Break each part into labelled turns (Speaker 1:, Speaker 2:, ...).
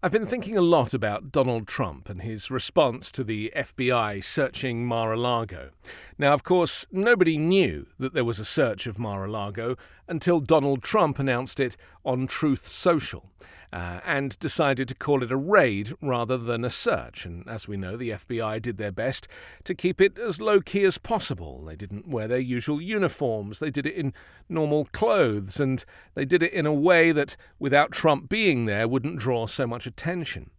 Speaker 1: I've been thinking a lot about Donald Trump and his response to the FBI searching Mar-a-Lago. Now, of course, nobody knew that there was a search of Mar-a-Lago until Donald Trump announced it on Truth Social. And decided to call it a raid rather than a search. And as we know, the FBI did their best to keep it as low-key as possible. They didn't wear their usual uniforms. They did it in normal clothes. And they did it in a way that, without Trump being there, wouldn't draw so much attention.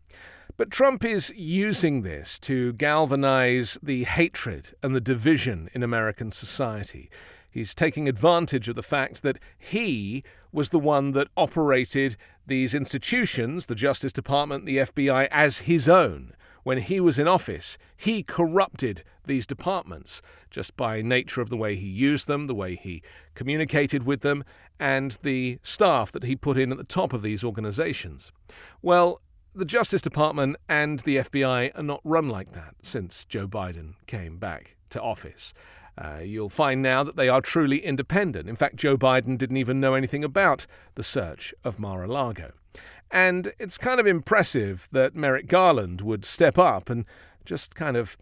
Speaker 1: But Trump is using this to galvanize the hatred and the division in American society. He's taking advantage of the fact that he was the one that operated these institutions, the Justice Department, the FBI, as his own. When he was in office, he corrupted these departments just by nature of the way he used them, the way he communicated with them, and the staff that he put in at the top of these organizations. Well, the Justice Department and the FBI are not run like that since Joe Biden came back to office. You'll find now that they are truly independent. In fact, Joe Biden didn't even know anything about the search of Mar-a-Lago. And it's kind of impressive that Merrick Garland would step up and just kind of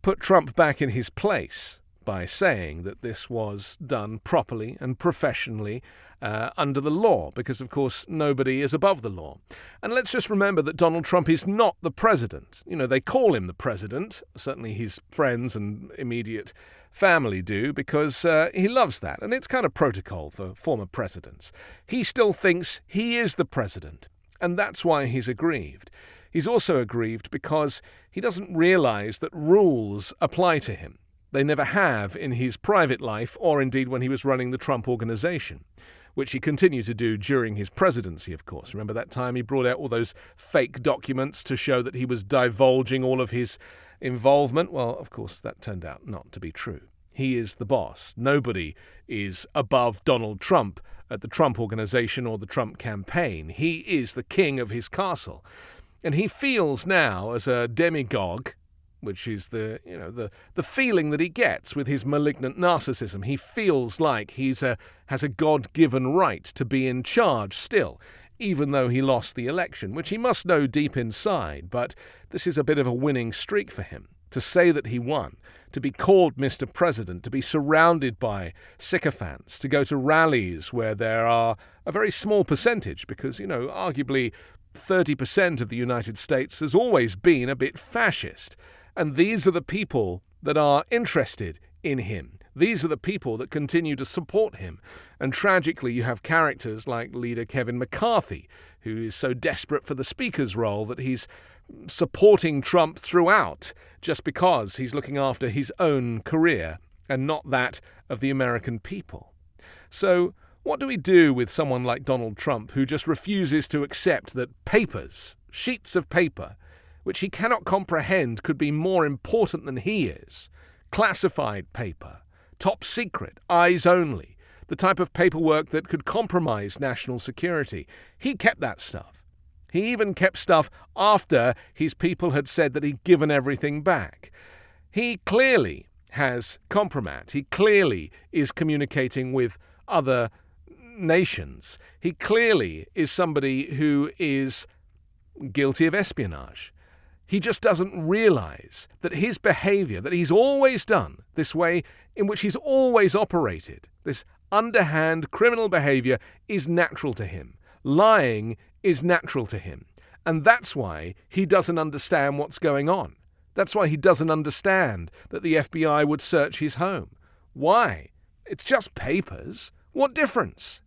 Speaker 1: put Trump back in his place by saying that this was done properly and professionally under the law, because, of course, nobody is above the law. And let's just remember that Donald Trump is not the president. You know, they call him the president, certainly his friends and immediate family do, because he loves that, and it's kind of protocol for former presidents. He still thinks he is the president, and that's why he's aggrieved. He's also aggrieved because he doesn't realize that rules apply to him. They never have in his private life, or indeed when he was running the Trump Organization, which he continued to do during his presidency, of course. Remember that time he brought out all those fake documents to show that he was divulging all of his involvement? Well, of course, that turned out not to be true. He is the boss. Nobody is above Donald Trump at the Trump Organization or the Trump campaign. He is the king of his castle. And he feels now as a demagogue, which is the feeling that he gets with his malignant narcissism. He feels like has a God-given right to be in charge still, even though he lost the election, which he must know deep inside. But this is a bit of a winning streak for him. To say that he won, to be called Mr. President, to be surrounded by sycophants, to go to rallies where there are a very small percentage, because, arguably 30% of the United States has always been a bit fascist. And these are the people that are interested in him. These are the people that continue to support him. And tragically, you have characters like leader Kevin McCarthy, who is so desperate for the speaker's role that he's supporting Trump throughout just because he's looking after his own career and not that of the American people. So what do we do with someone like Donald Trump who just refuses to accept that papers, sheets of paper, which he cannot comprehend could be more important than he is, classified paper, top secret, eyes only, the type of paperwork that could compromise national security? He kept that stuff. He even kept stuff after his people had said that he'd given everything back. He clearly has compromat. He clearly is communicating with other nations. He clearly is somebody who is guilty of espionage. He just doesn't realize that his behavior, that he's always done, this way in which he's always operated, this underhand criminal behavior, is natural to him. Lying is natural to him. And that's why he doesn't understand what's going on. That's why he doesn't understand that the FBI would search his home. Why? It's just papers. What difference?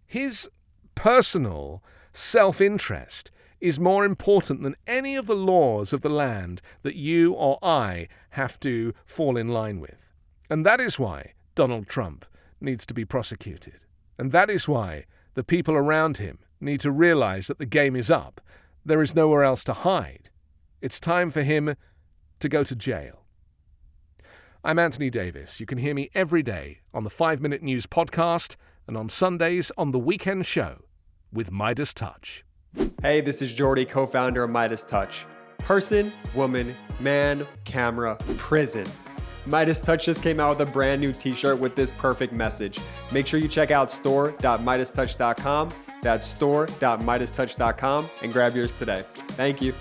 Speaker 1: His personal self-interest is more important than any of the laws of the land that you or I have to fall in line with. And that is why Donald Trump needs to be prosecuted. And that is why the people around him need to realize that the game is up. There is nowhere else to hide. It's time for him to go to jail. I'm Anthony Davis. You can hear me every day on the 5-Minute News podcast and on Sundays on The Weekend Show with MeidasTouch.
Speaker 2: Hey, this is Jordy, co-founder of MeidasTouch. Person, woman, man, camera, prison. MeidasTouch just came out with a brand new t-shirt with this perfect message. Make sure you check out store.meidastouch.com That's store.MeidasTouch.com and grab yours today. Thank you.